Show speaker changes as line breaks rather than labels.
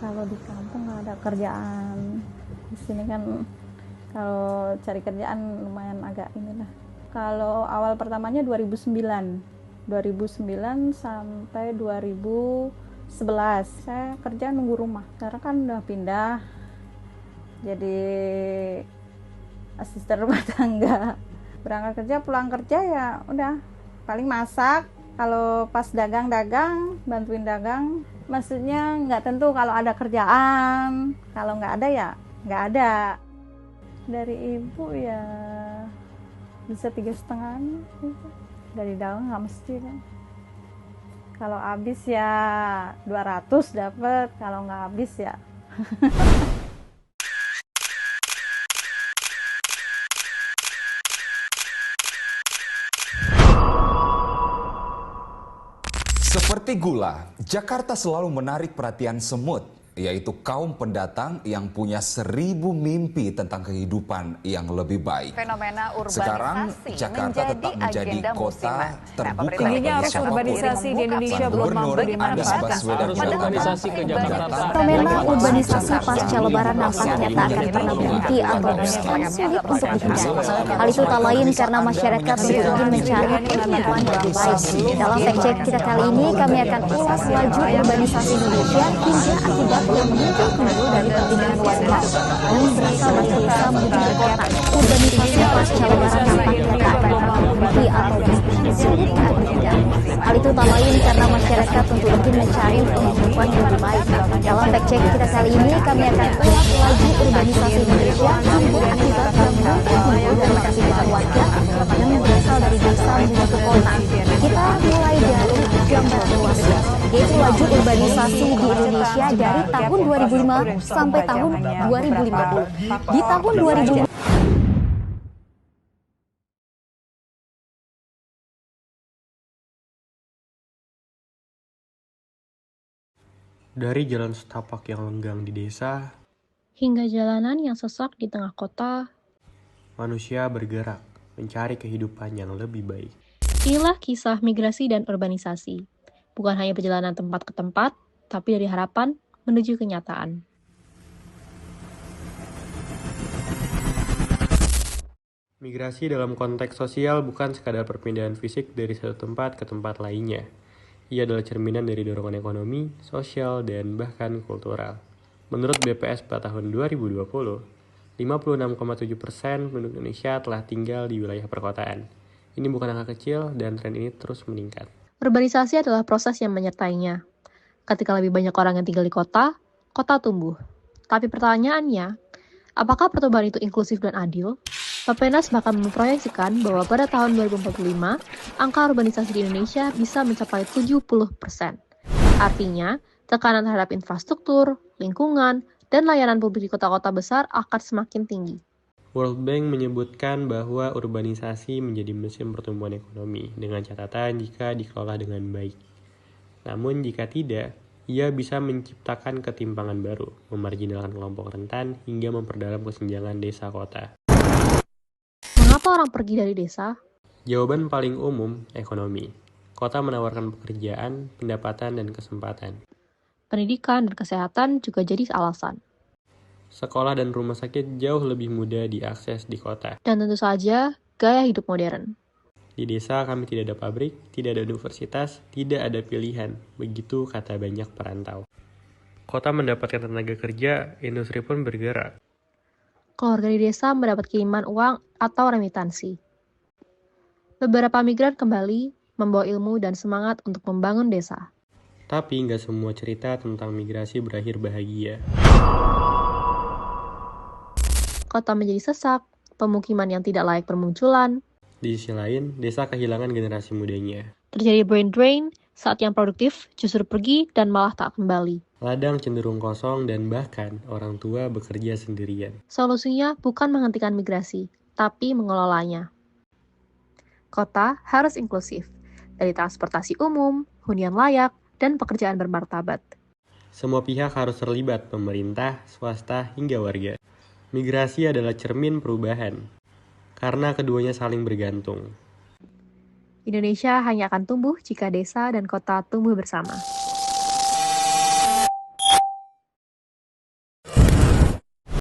Kalau di kampung nggak ada kerjaan. Di sini kan kalau cari kerjaan lumayan agak inilah. Kalau awal pertamanya 2009 sampai 2011 saya kerja nunggu rumah. Sekarang kan udah pindah jadi asisten rumah tangga. Berangkat kerja, pulang kerja ya udah paling masak. Kalau pas dagang-dagang, bantuin dagang, maksudnya nggak tentu kalau ada kerjaan, kalau nggak ada ya nggak ada. Dari ibu ya bisa 3,5 gitu. Dari daun nggak mesti kan. Kalau habis ya 200 dapat, kalau nggak habis ya
Seperti gula, Jakarta selalu menarik perhatian semut, yaitu kaum pendatang yang punya 1000 mimpi tentang kehidupan yang lebih baik.
Fenomena urbanisasi
sekarang Jakarta tetap menjadi kota terbuka
tingginya
bagi
arus
siapapun.
urbanisasi di Indonesia belum
Gubernur
mampu
Anies Baswedan
dimanfaatkan.
urbanisasi ke Jakarta.
Fenomena urbanisasi pasca lebaran nampaknya tak akan pernah berhenti atau bahkan sulit untuk dihindari. Hal itu tak lain karena masyarakat terus ingin mencari kehidupan yang lebih baik. Dalam fact check kita kali ini, kami akan ulas laju urbanisasi Indonesia hingga akibat yang muncul timbul dari perpindahan warga yang berasal dari desa menuju ke kota. Urbanisasi pasca lebaran nampaknya tak akan pernah berhenti atau bahkan sulit tak dihindari. Hal itu tak lain karena masyarakat tentu ingin mencari kehidupan yang lebih baik. Dalam fact check kita kali ini, kami akan ulas laju urbanisasi Indonesia hingga akibat yang muncul timbul dari perpindahan warga yang berasal dari desa menuju ke kota. Kita mulai dari gambar luasnya, yaitu laju urbanisasi di Indonesia dari tahun 2005 sampai tahun 2050. Di tahun 2005
Dari jalan setapak yang lenggang di desa,
hingga jalanan yang sesak di tengah kota,
manusia bergerak mencari kehidupan yang lebih baik.
inilah kisah migrasi dan urbanisasi. Bukan hanya perjalanan tempat ke tempat, tapi dari harapan menuju kenyataan.
Migrasi dalam konteks sosial bukan sekadar perpindahan fisik dari satu tempat ke tempat lainnya. Ia adalah cerminan dari dorongan ekonomi, sosial, dan bahkan kultural. Menurut BPS pada tahun 2020, 56,7% penduduk Indonesia telah tinggal di wilayah perkotaan. Ini bukan angka kecil dan tren ini terus meningkat.
Urbanisasi adalah proses yang menyertainya. Ketika lebih banyak orang yang tinggal di kota, kota tumbuh. Tapi pertanyaannya, apakah pertumbuhan itu inklusif dan adil? Bappenas bahkan memproyeksikan bahwa pada tahun 2045, angka urbanisasi di Indonesia bisa mencapai 70%. Artinya, tekanan terhadap infrastruktur, lingkungan, dan layanan publik di kota-kota besar akan semakin tinggi.
World Bank menyebutkan bahwa urbanisasi menjadi mesin pertumbuhan ekonomi dengan catatan jika dikelola dengan baik. Namun jika tidak, ia bisa menciptakan ketimpangan baru, memarginalkan kelompok rentan, hingga memperdalam kesenjangan desa-kota.
Mengapa orang pergi dari desa?
Jawaban paling umum, ekonomi. Kota menawarkan pekerjaan, pendapatan, dan kesempatan.
Pendidikan dan kesehatan juga jadi alasan.
Sekolah dan rumah sakit jauh lebih mudah diakses di kota.
Dan tentu saja, gaya hidup modern.
Di desa kami tidak ada pabrik, tidak ada universitas, tidak ada pilihan. Begitu kata banyak perantau. Kota mendapatkan tenaga kerja, industri pun bergerak.
Keluarga di desa mendapat kiriman uang atau remitansi. Beberapa migran kembali membawa ilmu dan semangat untuk membangun desa.
Tapi nggak semua cerita tentang migrasi berakhir bahagia.
Kota menjadi sesak, pemukiman yang tidak layak bermunculan.
Di sisi lain, desa kehilangan generasi mudanya.
Terjadi brain drain saat yang produktif justru pergi dan malah tak kembali.
Ladang cenderung kosong dan bahkan orang tua bekerja sendirian.
Solusinya bukan menghentikan migrasi, tapi mengelolanya. Kota harus inklusif, dari transportasi umum, hunian layak, dan pekerjaan bermartabat.
Semua pihak harus terlibat, pemerintah, swasta, hingga warga. Migrasi adalah cermin perubahan, karena keduanya saling bergantung.
Indonesia hanya akan tumbuh jika desa dan kota tumbuh bersama.